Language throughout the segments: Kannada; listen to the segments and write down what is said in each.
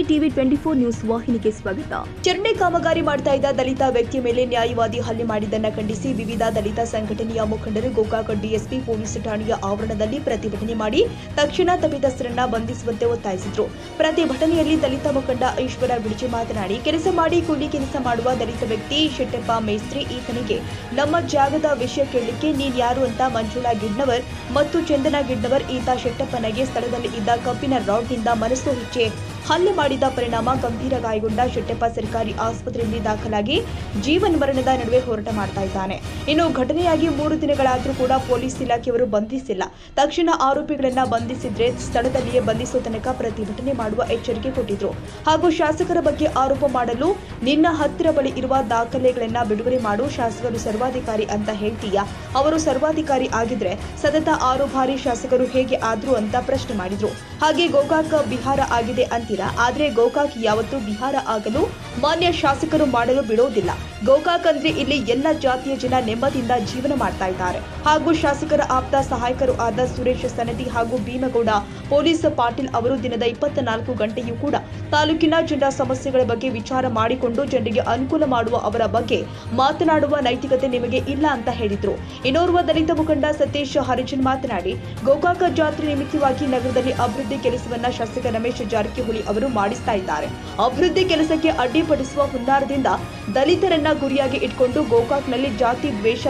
ಟಿವಿ 24 ನ್ಯೂಸ್ ವಾಹಿನಿಗೆ ಸ್ವಾಗತ. ಚರಂಡಿ ಕಾಮಗಾರಿ ಮಾಡ್ತಾ ಇದ್ದ ದಲಿತ ವ್ಯಕ್ತಿಯ ಮೇಲೆ ನ್ಯಾಯವಾದಿ ಹಲ್ಲೆ ಮಾಡಿದ್ದನ್ನು ಖಂಡಿಸಿ ವಿವಿಧ ದಲಿತ ಸಂಘಟನೆಯ ಮುಖಂಡರು ಗೋಕಾಕ ಡಿಎಸ್ಪಿ ಪೊಲೀಸ್ ಠಾಣೆಯ ಆವರಣದಲ್ಲಿ ಪ್ರತಿಭಟನೆ ಮಾಡಿ ತಕ್ಷಣ ತಪ್ಪಿತಸ್ಥರನ್ನ ಬಂಧಿಸುವಂತೆ ಒತ್ತಾಯಿಸಿದರು. ಪ್ರತಿಭಟನೆಯಲ್ಲಿ ದಲಿತ ಮುಖಂಡ ಈಶ್ವರ ಬಿಡ್ಜಿ ಮಾತನಾಡಿ, ಕೆಲಸ ಮಾಡಿ ಕೂಲಿ ಕೆಲಸ ಮಾಡುವ ದಲಿತ ವ್ಯಕ್ತಿ ಶೆಟ್ಟಪ್ಪ ಮೇಸ್ತ್ರಿ, ಈತನಿಗೆ ನಮ್ಮ ಜಾಗದ ವಿಷಯ ಕೇಳಲಿಕ್ಕೆ ನೀನ್ ಯಾರು ಅಂತ ಮಂಜುಳಾ ಗಿಡ್ನವರ್ ಮತ್ತು ಚಂದನ ಗಿಡ್ನವರ್ ಈತ ಶೆಟ್ಟಪ್ಪನಿಗೆ ಸ್ಥಳದಲ್ಲಿ ಇದ್ದ ಕಬ್ಬಿನ ರಾಡ್ನಿಂದ ಮನಸ್ಸು ಹೆಚ್ಚೆ ಹಲ್ಲೆ ಮಾಡಿದ ಪರಿಣಾಮ ಗಂಭೀರ ಗಾಯಗೊಂಡ ಶೆಟ್ಟಪ್ಪ ಸರ್ಕಾರಿ ಆಸ್ಪತ್ರೆಯಲ್ಲಿ ದಾಖಲಾಗಿ ಜೀವನ ಮರಣದ ನಡುವೆ ಹೋರಾಟ ಮಾಡ್ತಾ ಇದ್ದಾನೆ. ಇನ್ನು ಘಟನೆಯಾಗಿ 3 ದಿನಗಳಾದರೂ ಕೂಡ ಪೊಲೀಸ್ ಇಲಾಖೆಯವರು ಬಂಧಿಸಿಲ್ಲ. ತಕ್ಷಣ ಆರೋಪಿಗಳನ್ನ ಬಂಧಿಸಿದ್ರೆ ಸ್ಥಳದಲ್ಲಿಯೇ ಬಂಧಿಸುವ ತನಕ ಪ್ರತಿಭಟನೆ ಮಾಡುವ ಎಚ್ಚರಿಕೆ ಕೊಟ್ಟಿದ್ರು. ಹಾಗೂ ಶಾಸಕರ ಬಗ್ಗೆ ಆರೋಪ ಮಾಡಲು ನಿನ್ನ ಹತ್ತಿರ ಬಳಿ ಇರುವ ದಾಖಲೆಗಳನ್ನ ಬಿಡುಗಡೆ ಮಾಡು, ಶಾಸಕರು ಸರ್ವಾಧಿಕಾರಿ ಅಂತ ಹೇಳ್ತೀಯಾ? ಅವರು ಸರ್ವಾಧಿಕಾರಿ ಆಗಿದ್ರೆ ಸತತ 6 ಬಾರಿ ಶಾಸಕರು ಹೇಗೆ ಆದ್ರು ಅಂತ ಪ್ರಶ್ನೆ ಮಾಡಿದ್ರು. ಹಾಗೆ ಗೋಕಾಕ ಬಿಹಾರ ಆಗಿದೆ ಅಂತೀರಾ? ಆದ್ರೆ ಗೋಕಾಕ್ ಯಾವತ್ತೂ ಬಿಹಾರ ಆಗಲು ಮಾನ್ಯ ಶಾಸಕರು ಮಾಡಲು ಬಿಡೋದಿಲ್ಲ. ಗೋಕಾಕ್ ಅಂದ್ರೆ ಇಲ್ಲಿ ಎಲ್ಲ ಜಾತಿಯ ಜನ ನೆಮ್ಮದಿಯಿಂದ ಜೀವನ ಮಾಡ್ತಾ ಇದ್ದಾರೆ. ಹಾಗೂ ಶಾಸಕರ ಆಪ್ತ ಸಹಾಯಕರು ಆದ ಸುರೇಶ್ ಸನದಿ ಹಾಗೂ ಭೀಮಗೌಡ ಪೊಲೀಸ್ ಪಾಟೀಲ್ ಅವರು ದಿನದ 24 ಗಂಟೆಯೂ ಕೂಡ ತಾಲೂಕಿನ ಜನರ ಸಮಸ್ಯೆಗಳ ಬಗ್ಗೆ ವಿಚಾರ ಮಾಡಿಕೊಂಡು ಜನರಿಗೆ ಅನುಕೂಲ ಮಾಡುವ ಅವರ ಬಗ್ಗೆ ಮಾತನಾಡುವ ನೈತಿಕತೆ ನಿಮಗೆ ಇಲ್ಲ ಅಂತ ಹೇಳಿದ್ರು. ಇನ್ನೋರ್ವ ದಲಿತ ಮುಖಂಡ ಸತೀಶ್ ಹರಿಜನ್ ಮಾತನಾಡಿ, ಗೋಕಾಕ ಜಾತ್ರೆ ನಿಮಿತ್ತವಾಗಿ ನಗರದಲ್ಲಿ ಅಭಿವೃದ್ಧಿ ಕೆಲಸವನ್ನ ಶಾಸಕ ರಮೇಶ್ ಜಾರಕಿಹೊಳಿ ಅವರು ಮಾಡಿಸ್ತಾ ಇದ್ದಾರೆ. ಅಭಿವೃದ್ಧಿ ಕೆಲಸಕ್ಕೆ ಅಡ್ಡಿಪಡಿಸುವ ಹುನ್ನಾರದಿಂದ ದಲಿತರನ್ನ ಗುರಿಯಾಗಿ ಇಟ್ಕೊಂಡು ಗೋಕಾಕ್ನಲ್ಲಿ ಜಾತಿ ದ್ವೇಷ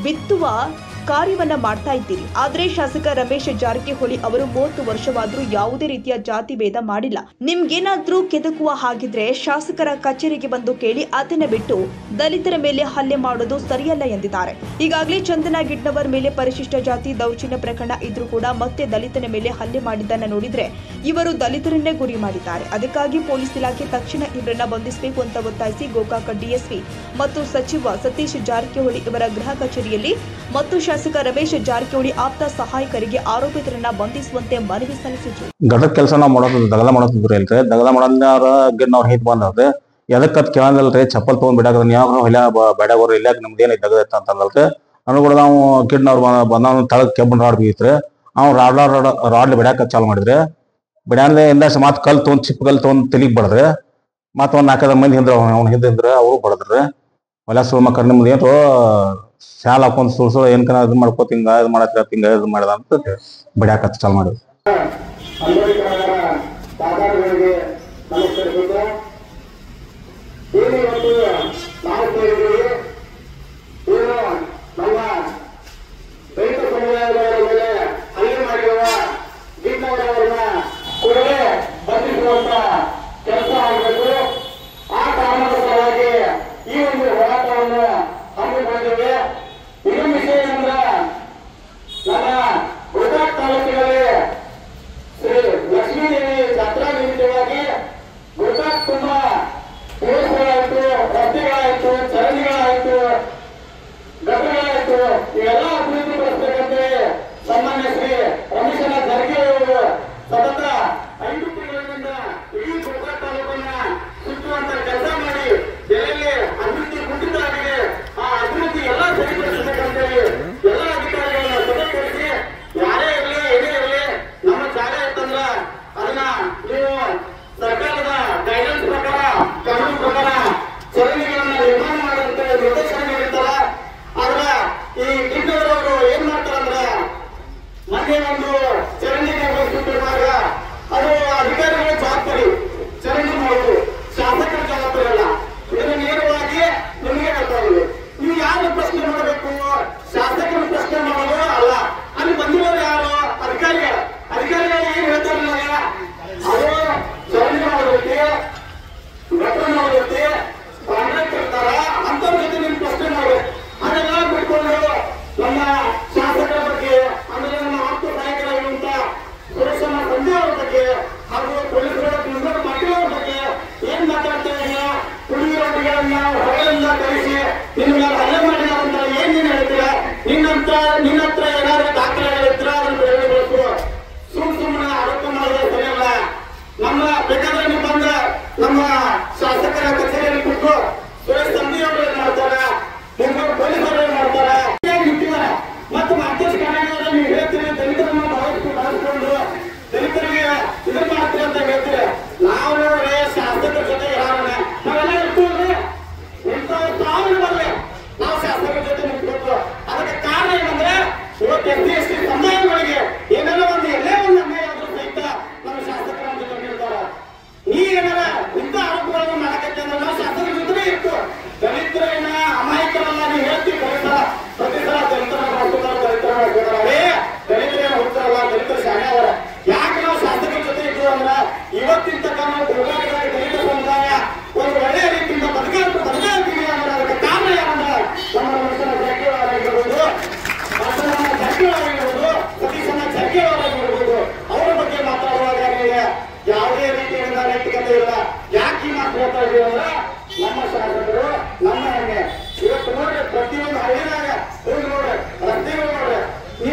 ಬಿತ್ತುವ ಕಾರ್ಯವನ್ನ ಮಾಡ್ತಾ ಇದ್ದೀರಿ. ಆದ್ರೆ ಶಾಸಕ ರಮೇಶ್ ಜಾರಕಿಹೊಳಿ ಅವರು 30 ವರ್ಷವಾದ್ರೂ ಯಾವುದೇ ರೀತಿಯ ಜಾತಿ ಭೇದ ಮಾಡಿಲ್ಲ. ನಿಮ್ಗೇನಾದ್ರೂ ಕೆದಕುವ ಹಾಗಿದ್ರೆ ಶಾಸಕರ ಕಚೇರಿಗೆ ಬಂದು ಕೇಳಿ, ಅದನ್ನ ಬಿಟ್ಟು ದಲಿತರ ಮೇಲೆ ಹಲ್ಲೆ ಮಾಡೋದು ಸರಿಯಲ್ಲ ಎಂದಿದ್ದಾರೆ. ಈಗಾಗಲೇ ಚಂದನ ಗಿಡ್ನವರ್ ಮೇಲೆ ಪರಿಶಿಷ್ಟ ಜಾತಿ ದೌರ್ಜನ್ಯ ಪ್ರಕರಣ ಇದ್ರೂ ಕೂಡ ಮತ್ತೆ ದಲಿತನ ಮೇಲೆ ಹಲ್ಲೆ ಮಾಡಿದ್ದನ್ನ ನೋಡಿದ್ರೆ ಇವರು ದಲಿತರನ್ನೇ ಗುರಿ ಮಾಡಿದ್ದಾರೆ. ಅದಕ್ಕಾಗಿ ಪೊಲೀಸ್ ಇಲಾಖೆ ತಕ್ಷಣ ಇವರನ್ನ ಬಂಧಿಸಬೇಕು ಅಂತ ಒತ್ತಾಯಿಸಿ ಗೋಕಾಕ ಡಿಎಸ್ಪಿ ಮತ್ತು ಸಚಿವ ಸತೀಶ್ ಜಾರಕಿಹೊಳಿ ಇವರ ಗೃಹ ಕಚೇರಿಯಲ್ಲಿ ಮತ್ತು ಶಾಸಕ ರಮೇಶ್ ಜಾರಕಿಹೊಳಿ ಆಪ್ತ ಸಹಾಯಕರಿಗೆ ಆರೋಪಿತರನ್ನ ಬಂಧಿಸುವಂತೆ ಮನವಿ ಸಲ್ಲಿಸಿದ್ರು. ಗಡದ ಕೆಲಸ ನಾವು ಮಾಡೋದು ದಗದ ಮಾಡೋದಿದ್ರಿ ಇಲ್ರಿ, ದಗದ ಮಾಡೋದ್ರ ಗಿಡ್ನವ್ರ ಹಿಟ್ ಬಂದವ್ರಿ. ಎದಕ್ಕತ್ ಕೇಳಲ್ರಿ, ಚಪ್ಪಲ್ ತಗೊಂಡ್ ಬಿಡಾಕ ಯಾವ ಹೊಲ ಬೇಡಾಗೋರು ಇಲ್ಲ, ನಮ್ದು ಏನ್ ದಗದೈತ ಅಂತಂದಲ್ರಿ. ಅನು ಕೂಡ ನಾವು ಗಿಡ್ನವ್ರು ಬಂದ ತಳಗ ಕೆಬ್ಬನ ರಾಡ್ ಬೀಗಿತ್ರಿ. ಅವ್ನು ರಾಡ್ ಬಿಡಾಕ ಚಾಲು ಮಾಡಿದ್ರಿ. ಬಿಡಾನ್ಲೆ ಇಂದಷ್ಟು ಮಾತು ಕಲ್ ತೊಗೊಂಡ್ ಚಿಪ್ ಕಲ್ ತೊಗೊಂಡ್ ತಲಿಗ್ ಬಡದ್ರಿ. ಮತ್ತ ಒಂದ್ 4 ಮಂದಿ ಹಿಂದ್ರ ಅವ್ನ ಹಿಂದ್ರ ಅವರು ಬಡದ್ರಿ. ಹೊಲ ಸುಳ್ಮ ಕರ್ ನಿಮ್ದು ಏನು ಶಾಲ ಹಾಕೊಂಡ್ ಸುಳ್ಸು ಏನ್ಕನ ಇದು ಮಾಡ್ಕೋತ ಹಿಂಗ ಇದು ಮಾಡತ್ತ ಹಿಂಗ ಇದು ಮಾಡದ ಅಂತ ಬಿಡಾಕ ಚಾಲು ಮಾಡಿದ್ವಿ. ಇವೆಲ್ಲ ಅಭಿವೃದ್ಧಿ ಪಡಿಸಬೇಕಂತೆ ಸಾಮಾನ್ಯ ಶ್ರೀ ರಮೇಶ್ ಜಾರಕಿಹೊಳಿ ಸತತ 5 ತಿಂಗಳಿಂದ ಇಡೀ ಗೋಕಾಕ್ ತಾಲೂಕನ್ನ ಸುತ್ತುವಂತ ಕೆಲಸ ಮಾಡಿ ಎಲ್ಲೆಲ್ಲಿ ಅಭಿವೃದ್ಧಿ ಕುಂಠಿತ ಆಗಿದೆ ಆ ಅಭಿವೃದ್ಧಿ ಎಲ್ಲ ಸರಿಪಡಿಸಬೇಕಂತೇಳಿ ಎಲ್ಲ ಅಧಿಕಾರಿಗಳನ್ನ ಸದಸ್ಕರಿಸಿ, ಯಾರೇ ಇರಲಿ ಏನೇ ಇರಲಿ ನಮ್ಮ ಜಾಗ ಇತ್ತಂದ್ರ ಅದನ್ನ ನೀವು ಸರ್ಕಾರದ ಗೈಡೆನ್ಸ್ ಪ್ರಕಾರ ಕಾನೂನು ಪ್ರಕಾರ ಚರಂಡಿಗಳನ್ನ ನಿರ್ಮಾಣ ಮಾಡುವಂತ ನಿರ್ದೇಶನ ನೀಡಿರ್ತಾರ. ಆದ್ರೆ ಈ ಗಿಡ್ಡವರು ಏನ್ ಮಾಡ್ತಾರಂದ್ರ ಮೊನ್ನೆ ಒಂದು ಚರಂಡಿ ನಿರ್ವಹಿಸುತ್ತಿರುವಾಗ ಅದು ಅಧಿಕಾರಿಗಳ ಜವಾಬ್ದಾರಿ ಚರಂಡಿ ಮಾಡುವುದು, ಶಾಸಕರ ಜವಾಬ್ದಾರಿ ಅಲ್ಲ. ಇದನ್ನು ನೇರವಾಗಿ ನಿಮಗೆ ಗೊತ್ತಾಗಿದೆ. ನೀವು ಯಾರು ಪ್ರಶ್ನೆ ಮಾಡಬೇಕು? ಶಾಸಕರು ಪ್ರಶ್ನೆ ಮಾಡೋದು ಅಲ್ಲ. ಅಲ್ಲಿ ಬಂದಿರೋರು ಯಾರು? ಅಧಿಕಾರಿಗಳು ಏನ್ ಹೇಳ್ತಾರಲ್ಲ, ಅದು ಚರಂಡಿ ಮಾಡೋದಕ್ಕೆ ಗಟ್ರ ಮಾಡೋದಕ್ಕೆ ಕಾಂಟ್ರಾಕ್ಟ್ ಇರ್ತಾರ, ಅಂತವ್ರ ಜೊತೆ ನಿಮ್ ಪ್ರಶ್ನೆ ಮಾಡಬೇಕು. ಅದೆಲ್ಲ ಬಿಟ್ಕೊಂಡು ನಮ್ಮ ಶಾಸಕರ ಬಗ್ಗೆ, ಅಂದ್ರೆ ನಮ್ಮ ಆಪ್ತ ನಾಯಕರಾಗಿರುವಂತ ಸುರೇಶನ ಸಂಜೆ ಅವರ ಬಗ್ಗೆ ಹಾಗೂ ಪೊಲೀಸರ ಪಾಟೀಲ್ ಅವರ ಬಗ್ಗೆ ಏನ್ ಮಾತಾಡ್ತಾ ಇದೆಯಾ? ಕುಡಿಯುವವರಿಗಳನ್ನ ಹೊರಗಿಂದ ಕರೆಸಿ ನಿನ್ನ ಮೇಲೆ ಹಲ್ಲೆ ಮಾಡಿದ ಅಂತ ಏನ್ ನೀನ್ ಹೇಳ್ತೀರಾ? ನಿನ್ನ ಹತ್ರ ಏನಾದ್ರು ದಾಖಲೆಗಳಿದ್ರ ಅದನ್ನು ಹೇಳಬೇಕು. ಸುಮ್ಮನೆ ಆರೋಪ ಮಾಡೋದು ಸರಿಯಲ್ಲ. ನಮ್ಮ ಬೇಕಾದ್ರೆ ನೀವು ಬಂದ ನಮ್ಮ ಶಾಸಕರ ಕಚೇರಿಯಲ್ಲಿ ಕೂತು ಸುರೇಶ್ ಸಂಧಿ ಅವರು ಏನ್ ಮಾಡ್ತಾರೆ, ಪೊಲೀಸರು ಏನ್ ಮಾಡ್ತಾರೆ ಮತ್ತು ಅಧ್ಯಕ್ಷ ಕಾರ್ಯಾಲಯದಲ್ಲಿ ನೀವು ಹೇಳ್ತೀರಿ ದಲಿತರನ್ನ ಬಳಸ್ಕೊಂಡು ದಲಿತರಿಗೆ ಇದನ್ನ ಮಾಡ್ತೀರಿ ಅಂತ ಹೇಳ್ತೀರಿ. ನಾವು ನಾವು ಗೋಕಾಕದ ದಲಿತ ಸಮುದಾಯ ಒಂದು ಒಳ್ಳೆಯ ರೀತಿಯಿಂದ ಬದುಕಾಗ್ತೀವಿ ಅಂದ್ರೆ ಅದಕ್ಕೆ ಕಾರಣ ಏನಂದ್ರೆ ನಮ್ಮ ರಮೇಶನ ಜಾರಕಿಹೊಳಿ ಬಸವಣ್ಣ ಜಾರಕಿಹೊಳಿ ಸತೀಶಣ್ಣ ಜಾರಕಿಹೊಳಿ ಅವರ ಬಗ್ಗೆ ಮಾತಾಡುವಾಗ ಯಾವುದೇ ರೀತಿಯಿಂದ ನೈತಿಕತೆ ಇಲ್ಲ. ಯಾಕೆ ಈ ಮಾತು ಹೇಳ್ತಾ ಇದೀವಿ ಅಂದ್ರೆ ನಮ್ಮ ಶಾಸಕರು ನಮ್ಮ ಹೆಣ್ಣೆ ಇವತ್ತು ನೋಡ್ರಿ ಪ್ರತಿಯೊಂದು ಹಳ್ಳಿನಾಗ ಹೋಗಿ ನೋಡ್ರಿ ರಸ್ತೆಗಳು ನೋಡ್ರಿ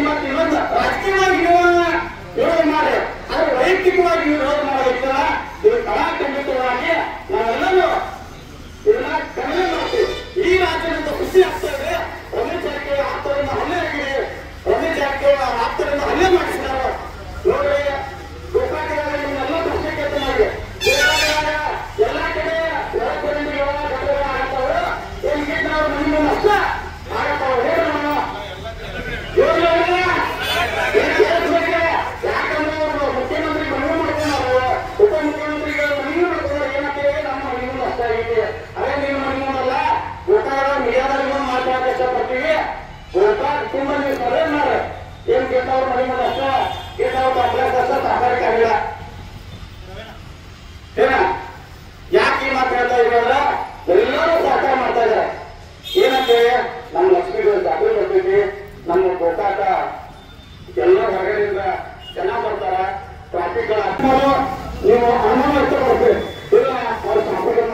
ಮತ್ತೆ ಇನ್ನೊಂದು ರಾಜಕೀಯವಾಗಿ ವಿರೋಧ ಮಾಡಿ ಆದ್ರೆ ವೈಯಕ್ತಿಕವಾಗಿ ವಿರೋಧ ಮಾಡೋದಿಲ್ಲ. ಇದು ಖಂಡಿತವಾಗಿ ನಾವೆಲ್ಲರೂ ಇದನ್ನ ಕಡಿಮೆ ಮಾಡ್ತೀವಿ. ಈ ರಾಜ್ಯದಿಂದ ಖುಷಿ ಆಗ್ತಾ ಇದೆ. ರಮೇಶ್ ಜಾರಕಿಹೊಳಿ ಆಪ್ತರಿಂದ ಹಲ್ಲೆ ಆಗಿದೆ. ರಮೇಶ್ ಜಾರಕಿಹೊಳಿ ಆಪ್ತರಿಂದ ಹಲ್ಲೆ ಮಾಡಿಸಿದ್ದಾರೆ ನೋಡ್ರಿ. ಗೋಕಾಕದಲ್ಲಿ ನಿಮ್ಮೆಲ್ಲ ಪ್ರಶ್ನೆ ಕೇಳ್ತಾ ಮಾಡಿ ಎಲ್ಲಾ ಕಡೆ ಆಗ್ತಾವೆ ಏನ್ ಗಿಡ್ನವ್ರ ಮನೆ ಅಷ್ಟ ಆಗತ್ತಾವ ಯಾಕಂದ್ರೆ ಅವರು ಮುಖ್ಯಮಂತ್ರಿ ಮನವಿ ಮಾಡ್ಕೊಂಡಾರು, ಉಪಮುಖ್ಯಮಂತ್ರಿಗಳು ಮನವಿ ಮಾಡ್ಕೊಂಡ್ರೆ ಏನಾಗ್ತದೆ ನಮ್ಮ ಮನೆ ಅಷ್ಟ ಆಗೈತಿ. ಅದೇ ನೀವು ಮನೆ ಮಾಡಲ್ಲ ಗೋಕಾಕ ಮೀಡಿಯಾದಲ್ಲಿ ಮಾತಾಡಕ್ಕೆ ಇಷ್ಟಪಡ್ತೀವಿ. ಗೋಕಾಕ್ ತುಂಬಾ ನೀವು ಸಭೆ ಮಾಡಿ ಏನ್ ಗೆದ್ದವ್ರ ಮನೆ ಮುಂದೆ ಅಷ್ಟ ಗೆದ್ದವ್ರ ಕಾಂಗ್ರೆಸ್ ಅಷ್ಟ ಸಾಕಾಗಕ್ಕಾಗಿಲ್ಲ ಏನ. ಯಾಕೆ ಈ ಮಾತು ಹೇಳ್ತಾ ಇದೀವಿ ಅಂದ್ರೆ ಎಲ್ಲರೂ ಸಹಕಾರ ಮಾಡ್ತಾ ಇದ್ದಾರೆ. ಏನಂತೆ ನಮ್ಮ ಲಕ್ಷ್ಮೀದೇವಿ ಜಾತ್ರೆ ಬರ್ತೈತಿ, ನಮ್ಮ ಗೋಕಾಕ ಎಲ್ಲ ಹೊರಗಡೆಯಿಂದ ಚೆನ್ನಾಗಿ ಬರ್ತಾರ. ಟ್ರಾಫಿಕ್ ನೀವು ಅನುಮಾನ ಇಷ್ಟಪಡ್ತೀವಿ ಇಲ್ಲ ಅವ್ರು ಟ್ರಾಫಿಕ್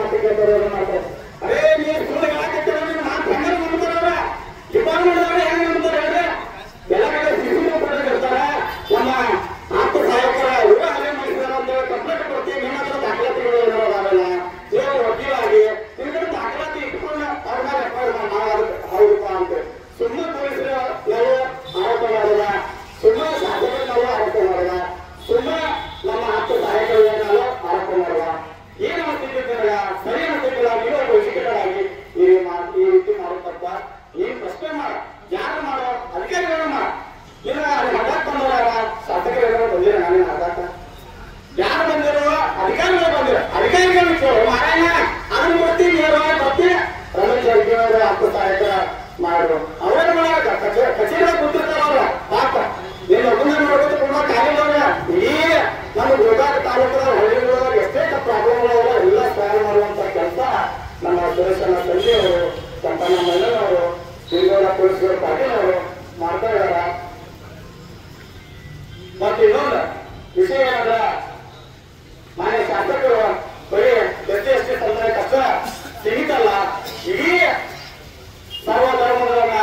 ಮಾಡ್ತಾರೆ. ಅದೇ ನೀವು ಸುಳ್ಳು ಹಾಕಿರ್ತಾರೆ ಮಾತು ಹೆಂಗ ನಂಬ್ತಾರ ಡಿಪಾರ್ಟ್ಮೆಂಟ್ ಹೆಂಗ್ ನಂಬ್ತಾರೆ ಹೇಳ್ರಿ. ಎಲ್ಲ ಕಡೆ ಸಿಸಿಟಿವಿ ಫುಟೇಜ್ ಇರ್ತಾರ. ನಮ್ಮ ಆಪ್ತ ಸಹಾಯಕರ ಇವ ಹಲ್ಲೆ ಮಾಡಿದಾರ ಅಂತ ಕಂಪ್ಲೇಂಟ್ ಕೊಡ್ತೀವಿ. ನಿಮ್ಮ ಹತ್ರ ದಾಖಲಾತಿಗಳು ಇರೋದಾಗಲ್ಲ. ನೀವು ವಕೀಲಾಗಿ ನಿಮ್ಮ ಕಡೆ ದಾಖಲಾತಿ ಇಟ್ಕೊಂಡು ಅವ್ರ ಮೇಲೆ ಎಫ್ಐಆರ್ ನಾವು ಅದಕ್ಕೆ ಹೌದಪ್ಪ ಅಂತ ಸುಮ್ಮನೆ ಪೊಲೀಸರು ನಾವು ಆರೋಪ ಮಾಡೋದ, ಸುಮ್ಮನೆ ಶಾಸಕರು ನಾವು ಆರೋಪ ಮಾಡೋದ, ಸುಮ್ಮನೆ ನಮ್ಮ ಆಪ್ತ ಸಹಾಯಕರು ನಾವು ಆರೋಪ ಮಾಡುವ. ಏನು ಮಾಡ್ತಿದ್ದೀರ ಸರಿ ಮಾಡ್ತಿದ್ದಿಲ್ಲ. ನೀವು ಎಜುಕೇಟೆಡ್ ಈ ರೀತಿ ಮಾಡೋ ತಪ್ಪ. ನೀನು ಪ್ರಶ್ನೆ ಮಾಡ, ಯಾರು ಮಾಡೋ ಅಧಿಕಾರಿಗಳು ಮಾಡ. ಇಲ್ಲ ಅಲ್ಲಿ ಹಠಾತ್ ಬಂದವರ ಶಾಸಕರು ಬಂದಿರ ನಾನೇನು ಹಠಾತ್ ಯಾರು ಬಂದಿರೋ ಅಧಿಕಾರಿಗಳು ಬಂದಿರೋ ಅಧಿಕಾರಿಗಳು ಕೇಳು ಮಾರಾಯ ಅದನ್ನ ಬರ್ತೀನಿ ಬರ್ತೀನಿ ರಮೇಶ್ ಜಾರಕಿಹೊಳಿ ಆಪ್ತ ಸಹಾಯಕರ ಮಾಡಿದ್ರು ಅವರ ಕಚೇರಿ ಕೂತಿರ್ತಾರ ಅವ್ರ ಪಾಪ ನೀನು ಅದನ್ನ ನೋಡೋದು ತುಂಬಾ ಕಾರ್ಯದವ್ರ. ಇಡೀ ನಮ್ಮ ಗೋಕಾಕ ತಾಲೂಕದ ಹಳ್ಳಿಗಳೊಳಗ ಎಷ್ಟೇ ಪ್ರಾಬ್ಲಮ್ಗಳವ ಎಲ್ಲ ಸಾಲ್ವ್ ಮಾಡುವಂತ ಕೆಲಸ ನಮ್ಮ ಸುರೇಶಣ್ಣ ತಂದೆ ಅವರು, ಸಂಪನ್ನ ಮಲ್ಲನವರು, ಶ್ರೀಗೌಡ ಪೊಲೀಸ್ ಪಾಟೀಲ್ ಅವರು ಮಾಡ್ತಾ ಇದಾರ. ಮತ್ತೆ ಇನ್ನೊಂದು ವಿಷಯ ಏನಂದ್ರ ಮಾನ್ಯ ಶಾಸಕರು ಬರೀ ಎಷ್ಟೇ ಸಮುದಾಯ ಕಷ್ಟ ಸೀಮಿತಲ್ಲ, ಇಡೀ ಸರ್ವ ಧರ್ಮಗಳನ್ನ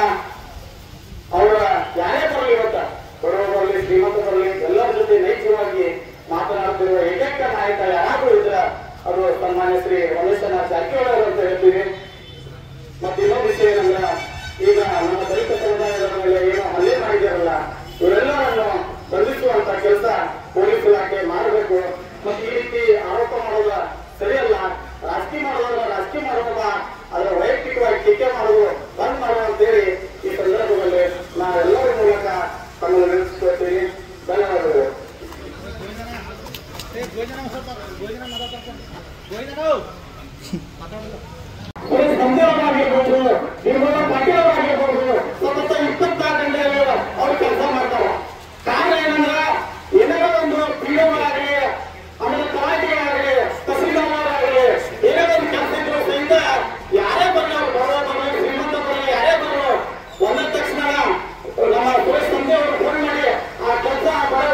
ಅವರ ಯಾರೇ ಬರಲಿ ಇವತ್ತ ಬಡವ ಬರಲಿ ಶ್ರೀಮಂತ ಬರಲಿ ಎಲ್ಲರ ಜೊತೆ ನೈತಿಕವಾಗಿ ಮಾತನಾಡುತ್ತಿರುವ ಏಕೈಕ ನಾಯಕ ಯಾರಾದ್ರೂ ಇದ್ರ ಅದು ಸನ್ಮಾನ್ಯ ಶ್ರೀ ರಮೇಶನ ಜಾರಕಿಹೊಳಿ ಅವರು ಅಂತ ಹೇಳ್ತೀವಿ. ಮತ್ತೆ ಇನ್ನೊಂದು ವಿಷಯ ಏನಂದ್ರ ಈಗ ನಮ್ಮ ದಲಿತ ಸಮುದಾಯದ ಮೇಲೆ ಏನು ಹಲ್ಲೆ ಮಾಡಿದಾರಲ್ಲ ಇವರೆಲ್ಲರನ್ನು ಬಂಧಿಸುವಂತ ಕೆಲಸ ಪೊಲೀಸ್ ಇಲಾಖೆ ಮಾಡಬೇಕು. ಮತ್ತೆ ಈ ರೀತಿ ಆರೋಪ ಮಾಡೋದ ಸರಿಯಲ್ಲ. ರಾಜಕೀಯ ಮಾಡೋದ್ರ ರಾಜಕೀಯ ಮಾಡೋದ ಅದರ ವೈಯಕ್ತಿಕವಾಗಿ ಟೀಕೆ ಮಾಡೋದು ಬಂದ್ ಮಾಡುವ ಅಂತೇಳಿ ಈ ಸಂದರ್ಭದಲ್ಲಿ ನಾವೆಲ್ಲರ ಮೂಲಕ ತಮ್ಮನ್ನು ವಿನಂತಿಸುತ್ತೀವಿ. ಧನ್ಯವಾದಗಳು. ಸಂದೇಹವಾಗಿರ್ಬೋದು, ನಿರ್ಮಲಾ ಪಾಟೀಲ್ ಅವರಾಗಿರ್ಬೋದು, ಸತತ 24 ಗಂಟೆ ಅವ್ರು ಕೆಲಸ ಮಾಡ್ತಾರೆ. ಕಾರಣ ಏನಂದ್ರ ಏನಾರ ಒಂದು ಪಿಡಿಒ ಆಗಲಿ ಆಮೇಲೆ ತಲಾಟಿಗಳಾಗಲಿ ತಹಸೀಲ್ದಾರರಾಗಲಿ ಏನೇ ಒಂದು ಕೆಲಸ ಇದ್ರು ಸಹಿತ ಯಾರೇ ಬರಲಿ ಅವ್ರು ಬಡವ ಬರಲಿ ಶ್ರೀಮಂತ ಬರಲಿ ಯಾರೇ ಬರಲು ಒಂದ ತಕ್ಷಣ ನಮ್ಮ ಸುರೇಶ್ ತಂದೆ ಅವರು ಫೋನ್ ಮಾಡಿ ಆ ಕೆಲಸ ಬಡ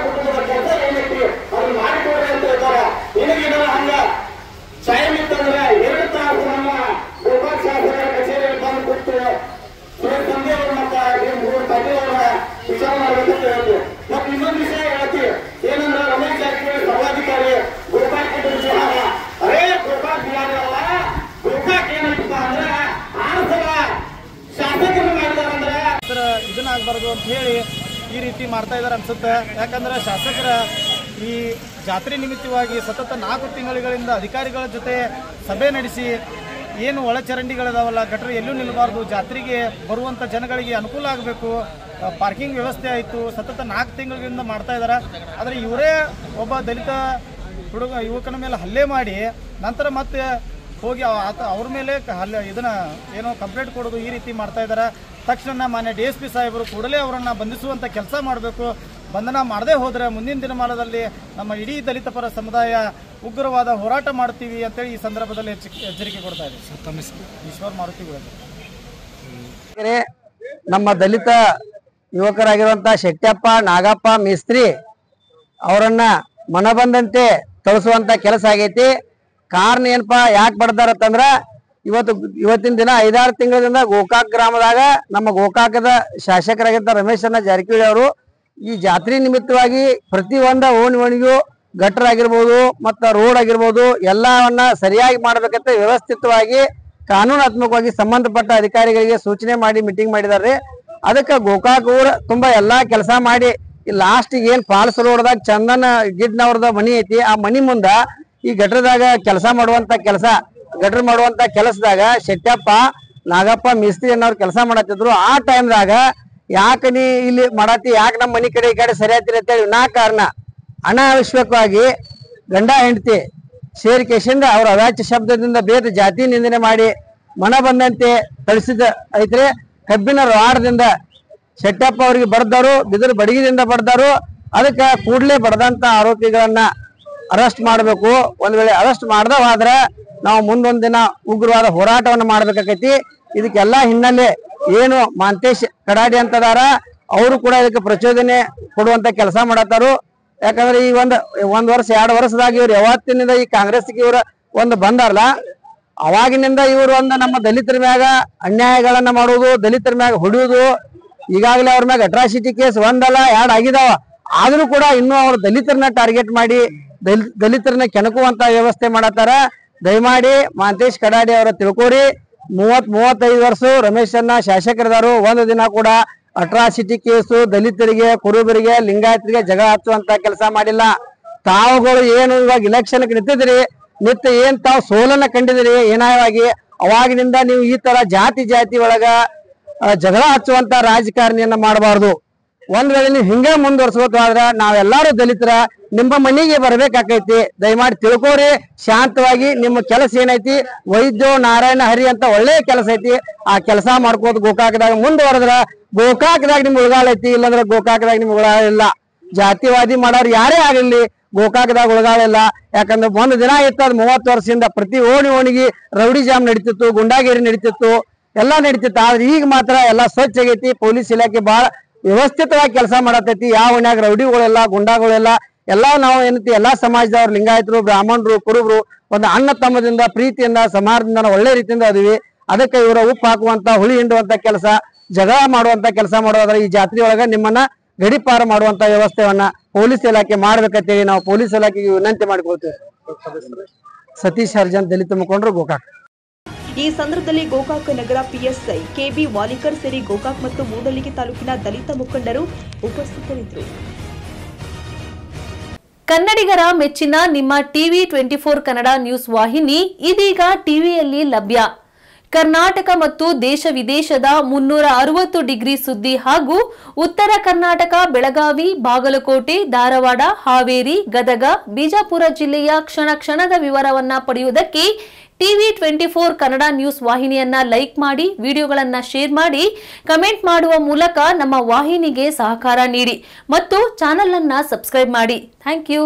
ಕುಟುಂಬದ ಕೆಲಸ ಏನೈತಿ ಅದನ್ನ ಮಾಡಿಕೊಡ್ರಿ ಅಂತ ಹೇಳ್ತಾರೆ. ನಿನಗೇನಾರ ಹಂಗ ಟೈಮ್ ಇತ್ತಂದ್ರೆ 2 ತಾಸು ನಮ್ಮ ಗೋಕಾಕ್ ಶಾಸಕರ ಕಚೇರಿಯಲ್ಲಿ ಬಂದು ಕೂತು ಸುರೇಶ್ ತಂದೆ ಅವರು ಮತ್ತೆ ಪಾಟೀಲ್ ಅವರ ವಿಚಾರ ಮಾಡಬೇಕಂತ ಹೇಳ್ತೀವಿ. ಮತ್ತೆ ಇನ್ನೊಂದು ವಿಷಯ ಹೇಳ್ತೀವಿ ಏನಂದ್ರೆ ರಮೇಶ್ ಜಾರಕಿಹೊಳಿ ಸರ್ವಾಧಿಕಾರಿ ಗೋಕಾಕ್ ಬಿಹಾರ. ಅರೇ ಗೋಕಾಕ್ ಬಿಹಾರ ಅಲ್ಲ, ಗೋಕಾಕ್ ಏನಂತ ಅಂದ್ರೆ 6 ಸಲ ಶಾಸಕರು ಮಾಡಿದಾರಂದ್ರೆ ಇದನ್ನ ಆಗ್ಬಾರ್ದು ಅಂತ ಹೇಳಿ ಈ ರೀತಿ ಮಾಡ್ತಾ ಇದಾರೆ ಅನ್ಸುತ್ತೆ. ಯಾಕಂದ್ರೆ ಶಾಸಕರ ಈ ಜಾತ್ರೆ ನಿಮಿತ್ತವಾಗಿ ಸತತ 4 ತಿಂಗಳಿಂದ ಅಧಿಕಾರಿಗಳ ಜೊತೆ ಸಭೆ ನಡೆಸಿ ಏನು ಒಳಚರಂಡಿಗಳಿದಾವಲ್ಲ ಗಟರ್ ಎಲ್ಲೂ ನಿಲ್ಲಬಾರ್ದು, ಜಾತ್ರೆಗೆ ಬರುವಂಥ ಜನಗಳಿಗೆ ಅನುಕೂಲ ಆಗಬೇಕು, ಪಾರ್ಕಿಂಗ್ ವ್ಯವಸ್ಥೆ ಆಯಿತು, ಸತತ 4 ತಿಂಗಳಿಂದ ಮಾಡ್ತಾ ಇದ್ದಾರೆ. ಆದರೆ ಇವರೇ ಒಬ್ಬ ದಲಿತ ಯುವಕನ ಮೇಲೆ ಹಲ್ಲೆ ಮಾಡಿ ನಂತರ ಮತ್ತೆ ಹೋಗಿ ಅವ್ರ ಮೇಲೆ ಇದನ್ನ ಏನೋ ಕಂಪ್ಲೇಂಟ್ ಕೊಡೋದು ಈ ರೀತಿ ಮಾಡ್ತಾ ಇದ್ದಾರೆ. ತಕ್ಷಣ ಮಾನ್ಯ DSP ಸಾಹೇಬರು ಕೂಡಲೇ ಅವರನ್ನು ಬಂಧಿಸುವಂಥ ಕೆಲಸ ಮಾಡಬೇಕು. ಬಂಧನ ಮಾಡದೇ ಹೋದರೆ ಮುಂದಿನ ದಿನಮಾನದಲ್ಲಿ ನಮ್ಮ ಇಡೀ ದಲಿತ ಪರ ಸಮುದಾಯ ಉಗ್ರವಾದ ಹೋರಾಟ ಮಾಡ್ತೀವಿ ಅಂತೇಳಿ ಈ ಸಂದರ್ಭದಲ್ಲಿ ಎಚ್ಚರಿಕೆ ಕೊಡ್ತಾ ಇದ್ದೀವಿ. ಈಶ್ವರ್ ಮಾರುತಿಗಳು ನಮ್ಮ ದಲಿತ ಯುವಕರಾಗಿರುವಂತಹ ಶೆಟ್ಟಪ್ಪ ನಾಗಪ್ಪ ಮೇಸ್ತ್ರಿ ಅವರನ್ನ ಮನಬಂದಂತೆ ತಳಿಸುವಂತ ಕೆಲಸ ಆಗೈತಿ. ಕಾರಣ ಏನಪ್ಪಾ ಯಾಕೆ ಬಡ್ದಾರತ್ತಂದ್ರ ಇವತ್ತಿನ ದಿನ 5-6 ತಿಂಗಳಿಂದ ಗೋಕಾಕ್ ಗ್ರಾಮದಾಗ ನಮ್ಮ ಗೋಕಾಕದ ಶಾಸಕರಾಗಿದ್ದ ರಮೇಶಣ್ಣ ಜಾರಕಿಹೊಳಿ ಅವರು ಈ ಜಾತ್ರೆ ನಿಮಿತ್ತವಾಗಿ ಪ್ರತಿಯೊಂದ ಓಣಿಗೂ ಗಟ್ಟರ್ ಆಗಿರ್ಬೋದು ಮತ್ತ ರೋಡ್ ಆಗಿರ್ಬೋದು ಎಲ್ಲವನ್ನ ಸರಿಯಾಗಿ ಮಾಡ್ಬೇಕಂತ ವ್ಯವಸ್ಥಿತವಾಗಿ ಕಾನೂನಾತ್ಮಕವಾಗಿ ಸಂಬಂಧಪಟ್ಟ ಅಧಿಕಾರಿಗಳಿಗೆ ಸೂಚನೆ ಮಾಡಿ ಮೀಟಿಂಗ್ ಮಾಡಿದಾರೆ. ಅದಕ್ಕೆ ಗೋಕಾಕ್ ಊರ ತುಂಬಾ ಎಲ್ಲಾ ಕೆಲಸ ಮಾಡಿ ಲಾಸ್ಟ್ ಏನ್ ಪಾಲ್ಸ್ ರೋಡ್ದಾಗ ಚಂದನ್ ಗಿಡ್ನವ್ರದ ಮನಿ ಐತಿ, ಆ ಮನಿ ಮುಂದ ಈ ಗಟ್ರದಾಗ ಕೆಲಸ ಮಾಡುವಂತ ಕೆಲಸದಾಗ ಶೆಟ್ಟಪ್ಪ ನಾಗಪ್ಪ ಮಿಸ್ತ್ರಿ ಅನ್ನೋರು ಕೆಲಸ ಮಾಡತ್ತಿದ್ರು. ಆ ಟೈಮ್ದಾಗ ಯಾಕೆ ನೀ ಇಲ್ಲಿ ಮಾಡತ್ತಿ, ಯಾಕೆ ನಮ್ಮ ಮನಿ ಕಡೆ ಈ ಕಡೆ ಸರಿಯಾತಿರಿ ಅಂತೇಳಿ ಕಾರಣ ಅನಾವಶ್ಯಕವಾಗಿ ಗಂಡ ಹೆಂಡತಿ ಸೇರಿಕೆಸಿಂದ ಅವ್ರ ಅವಾಚ್ಯ ಶಬ್ದದಿಂದ ಬೇರೆ ಜಾತಿ ನಿಂದನೆ ಮಾಡಿ ಮನ ಬಂದಂತೆ ಕಳಿಸಿದ ಐತ್ರಿ. ಕಬ್ಬಿನ ರಾಡದಿಂದ ಶೆಟ್ಟಪ್ಪ ಅವರಿಗೆ ಬಡ್ದಾರು, ಬಿದಿರು ಬಡಗಿದಿಂದ ಬಡ್ದಾರು. ಅದಕ್ಕೆ ಕೂಡಲೇ ಬಡದಂತ ಆರೋಪಿಗಳನ್ನ ಅರೆಸ್ಟ್ ಮಾಡಬೇಕು. ಒಂದ್ ವೇಳೆ ಅರೆಸ್ಟ್ ಮಾಡ್ದವಾದ್ರ ನಾವು ಮುಂದೊಂದ್ ದಿನ ಉಗ್ರವಾದ ಹೋರಾಟವನ್ನು ಮಾಡ್ಬೇಕಾಗೈತಿ. ಇದಕ್ಕೆಲ್ಲಾ ಹಿನ್ನೆಲೆ ಏನು ಮಾಂತೇಶ್ ಕಡಾಡಿ ಅಂತದಾರ ಅವರು ಕೂಡ ಇದಕ್ಕೆ ಪ್ರಚೋದನೆ ಕೊಡುವಂತ ಕೆಲಸ ಮಾಡತ್ತಾರು. ಯಾಕಂದ್ರೆ ಈ ಒಂದ್ ವರ್ಷ 2 ವರ್ಷದಾಗ ಇವ್ರು ಯಾವತ್ತಿನಿಂದ ಈ ಕಾಂಗ್ರೆಸ್ಗೆ ಇವ್ರ ಬಂದಾರಲ್ಲ, ಅವಾಗಿನಿಂದ ಇವರು ನಮ್ಮ ದಲಿತರ ಮ್ಯಾಗ ಅನ್ಯಾಯಗಳನ್ನ ಮಾಡುವುದು, ದಲಿತರ ಮ್ಯಾಗ ಹೊಡೆಯುವುದು. ಈಗಾಗಲೇ ಅವ್ರ ಮ್ಯಾಗ ಅಟ್ರಾಸಿಟಿ ಕೇಸ್ 1 ಅಲ್ಲ 2 ಆಗಿದಾವ. ಆದ್ರೂ ಕೂಡ ಇನ್ನೂ ಅವ್ರು ದಲಿತರನ್ನ ಟಾರ್ಗೆಟ್ ಮಾಡಿ ದಲಿತರನ್ನ ಕೆಣಕುವಂತ ವ್ಯವಸ್ಥೆ ಮಾಡತ್ತಾರ. ದಯಮಾಡಿ ಮಾಂತೇಶ್ ಕಡಾಡಿ ಅವರ ತಿಳ್ಕೋರಿ. 30-35 ವರ್ಷ ರಮೇಶನ್ನ ಶಾಸಕರದಾರು, ಒಂದು ದಿನ ಕೂಡ ಅಟ್ರಾಸಿಟಿ ಕೇಸು ದಲಿತರಿಗೆ, ಕುರುಬರಿಗೆ, ಲಿಂಗಾಯತರಿಗೆ ಜಗಳ ಹಚ್ಚುವಂತ ಕೆಲಸ ಮಾಡಿಲ್ಲ. ತಾವುಗಳು ಏನು ಇವಾಗ ಇಲೆಕ್ಷನ್ ನಿತ್ಯ ಏನ್ ತಾವು ಸೋಲನ್ನ ಕಂಡಿದಿರಿ ಏನಾಯವಾಗಿ, ಅವಾಗಿನಿಂದ ನೀವು ಈ ತರ ಜಾತಿ ಒಳಗ ಜಗಳ ಹಚ್ಚುವಂತ ರಾಜಕಾರಣಿಯನ್ನ ಮಾಡಬಾರ್ದು. ಒಂದ್ ವೇಳೆ ನೀವು ಹಿಂಗೆ ಮುಂದುವರ್ಸ್ಕೋತಾದ್ರ ನಾವೆಲ್ಲಾರು ದಲಿತರ ನಿಮ್ಮ ಮನೆಗೆ ಬರ್ಬೇಕಾಕೈತಿ. ದಯಮಾಡಿ ತಿಳ್ಕೋರಿ, ಶಾಂತವಾಗಿ ನಿಮ್ಮ ಕೆಲಸ ಏನೈತಿ, ವೈದ್ಯೋ ನಾರಾಯಣ ಹರಿ ಅಂತ ಒಳ್ಳೆ ಕೆಲಸ ಐತಿ, ಆ ಕೆಲಸ ಮಾಡ್ಕೋತ ಗೋಕಾಕದಾಗ ಮುಂದುವರೆದ್ರ ಗೋಕಾಕದಾಗ ನಿಮ್ ಉಳಗಾಳ ಐತಿ. ಇಲ್ಲಾಂದ್ರೆ ಗೋಕಾಕದಾಗ ನಿಮ್ ಉಳಗಾಳ ಇಲ್ಲ. ಜಾತಿವಾದಿ ಮಾಡೋರು ಯಾರೇ ಆಗಿರ್ಲಿ ಗೋಕಾಕದಾಗ ಉಳಗಾಳ ಇಲ್ಲ. ಯಾಕಂದ್ರೆ ಒಂದು ದಿನ ಇತ್ತು 30 ವರ್ಷದಿಂದ ಪ್ರತಿ ಓಣಿಗೆ ರೌಡಿ ಜಾಮ್ ನಡೀತಿತ್ತು, ಗುಂಡಾಗಿರಿ ನಡೀತಿತ್ತು, ಎಲ್ಲಾ ನಡೀತಿತ್ತು. ಆದ್ರೆ ಈಗ ಮಾತ್ರ ಎಲ್ಲಾ ಸ್ವಚ್ಛ ಆಗೈತಿ. ಪೊಲೀಸ್ ಇಲಾಖೆ ಬಹಳ ವ್ಯವಸ್ಥಿತವಾಗಿ ಕೆಲಸ ಮಾಡತೈತಿ. ಯಾವ ಓಣ್ಯಾಗ ರೌಡಿಗಳೆಲ್ಲ ಗುಂಡಾಗಳೆಲ್ಲ ಎಲ್ಲಾ ನಾವು ಏನೈತಿ ಎಲ್ಲಾ ಸಮಾಜದವ್ರು, ಲಿಂಗಾಯತರು, ಬ್ರಾಹ್ಮಣರು, ಕುರುಬರು ಒಂದು ಅಣ್ಣ ತಮ್ಮದಿಂದ ಪ್ರೀತಿಯಿಂದ ಸಮಾಜದಿಂದ ಒಳ್ಳೆ ರೀತಿಯಿಂದ ಅದೀವಿ. ಅದಕ್ಕೆ ಇವರ ಉಪ್ಪು ಹಾಕುವಂತ, ಹುಳಿ ಹಿಂಡುವಂತ ಕೆಲಸ, ಜಗಳ ಮಾಡುವಂತ ಕೆಲಸ ಮಾಡೋದಾದ್ರೆ ಈ ಜಾತ್ರೆ ಒಳಗ ನಿಮ್ಮನ್ನ ಗಡಿಪಾರ ಮಾಡುವಂತ ವ್ಯವಸ್ಥೆಯನ್ನ ಪೊಲೀಸ್ ಇಲಾಖೆ ಮಾಡ್ಬೇಕಂತೇಳಿ ನಾವು ಪೊಲೀಸ್ ಇಲಾಖೆಗೆ ವಿನಂತಿ ಮಾಡಿಕೊಳ್ತೇವೆ. ಸತೀಶ್ ಹರ್ಜನ್, ದಲಿತ ಮುಖಂಡರು, ಗೋಕಾಕ್. ಈ ಸಂದರ್ಭದಲ್ಲಿ ಗೋಕಾಕ್ ನಗರ ಪಿಎಸ್ಐ ಕೆಬಿ ವಾಲಿಕರ್ ಸೇರಿ ಗೋಕಾಕ್ ಮತ್ತು ಮೂಡಲಗಿ ತಾಲೂಕಿನ ದಲಿತ ಮುಖಂಡರು ಉಪಸ್ಥಿತರಿದ್ದರು. ಕನ್ನಡಿಗರ ಮೆಚ್ಚಿನ ನಿಮ್ಮ ಟಿವಿ 24 ಕನ್ನಡ ನ್ಯೂಸ್ ವಾಹಿನಿ ಇದೀಗ ಟಿವಿಯಲ್ಲಿ ಲಭ್ಯ. ಕರ್ನಾಟಕ ಮತ್ತು ದೇಶ ವಿದೇಶದ 360 ಡಿಗ್ರಿ ಸುದ್ದಿ ಹಾಗೂ ಉತ್ತರ ಕರ್ನಾಟಕ, ಬೆಳಗಾವಿ, ಬಾಗಲಕೋಟೆ, ಧಾರವಾಡ, ಹಾವೇರಿ, ಗದಗ, ಬಿಜಾಪುರ ಜಿಲ್ಲೆಯ ಕ್ಷಣ ಕ್ಷಣದ ವಿವರವನ್ನ ಪಡೆಯುವುದಕ್ಕೆ ಟಿವಿ 24 ಕನ್ನಡ ನ್ಯೂಸ್ ವಾಹಿನಿಯನ್ನ ಲೈಕ್ ಮಾಡಿ, ವಿಡಿಯೋಗಳನ್ನ ಶೇರ್ ಮಾಡಿ, ಕಮೆಂಟ್ ಮಾಡುವ ಮೂಲಕ ನಮ್ಮ ವಾಹಿನಿಗೆ ಸಹಕಾರ ನೀಡಿ ಮತ್ತು ಚಾನೆಲ್ ಅನ್ನ ಸಬ್ಸ್ಕ್ರೈಬ್ ಮಾಡಿ. Thank you.